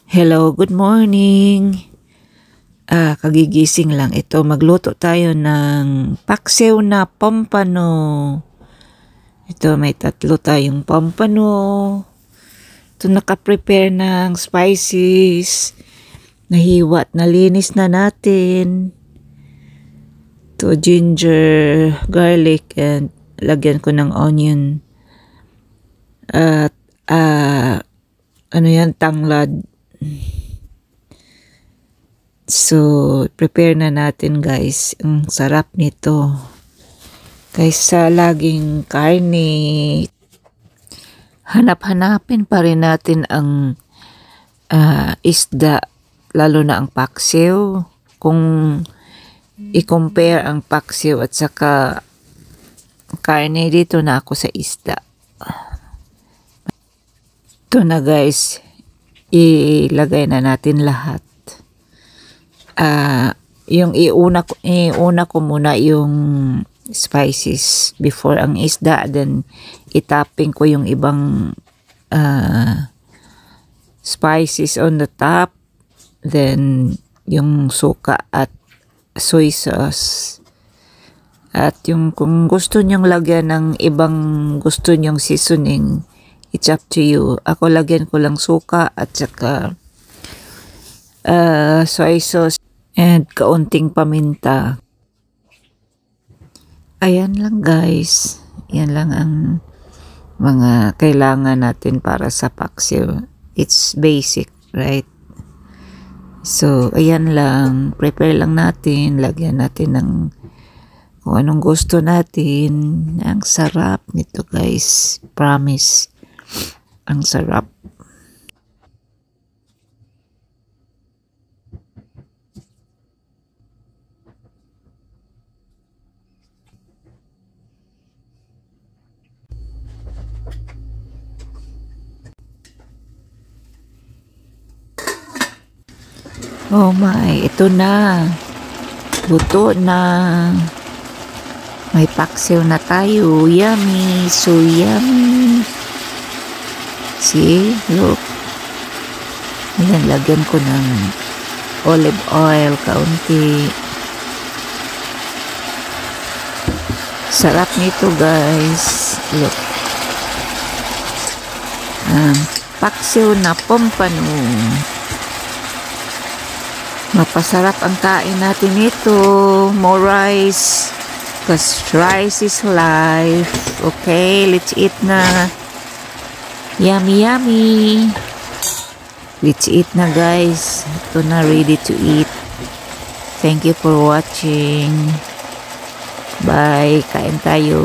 Hello, good morning. Kagigising lang. Ito, magluto tayo ng paksiw na pompano. Ito, may tatlo tayong pompano. Ito, nakaprepare ng spices. Nahiwa at nalinis na natin. Ito, ginger, garlic, and lagyan ko ng onion. At, tanglad. So, prepare na natin guys. Ang sarap nito. Kaysa laging karne. Hanap-hanapin pa rin natin ang isda. Lalo na ang paksiw. Kung i-compare ang paksiw at saka karne, dito na ako sa isda. Ito na guys. Ilagay na natin lahat. Yung iuna ko muna yung spices before ang isda, then itapping ko yung ibang spices on the top, then yung suka at soy sauce. At yung kung gusto nyong lagyan ng ibang gusto nyong seasoning, it's up to you. Ako lagyan ko lang suka at saka soy sauce and kaunting paminta. Ayan lang guys. Yan lang ang mga kailangan natin para sa paksiw. It's basic, right? So, ayan lang. Prepare lang natin. Lagyan natin ng kung anong gusto natin. Ang sarap nito guys. Promise. Ang sarap. Oh my, ito na. Luto na. May paksiw na tayo. Yummy. So yummy. See? Look. Ayan, lagyan ko ng olive oil kaunti. Sarap nito guys. Look. Paksiw na pompano. Mapasarap ang kain natin ito. More rice. Because rice is life. Okay, let's eat na. Yummy, yummy. Let's eat na guys. Ito na, ready to eat. Thank you for watching. Bye. Kain tayo.